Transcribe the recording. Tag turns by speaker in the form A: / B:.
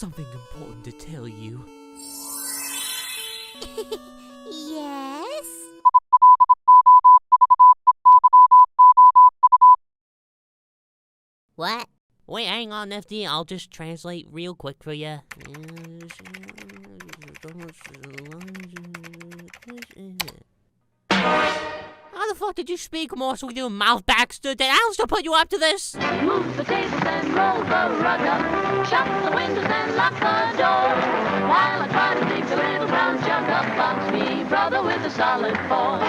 A: something important to tell you.
B: Yes? What?
A: Wait, hang on, Niffty. I'll just translate real quick for you. How the fuck did you speak Morse with your mouth, Baxter? Did Alistair put you up to this?
C: Move the tables and roll the rug up. Shut the windows and lock the door. While I try to dig the little brown jug up, box me, brother, with a solid fork.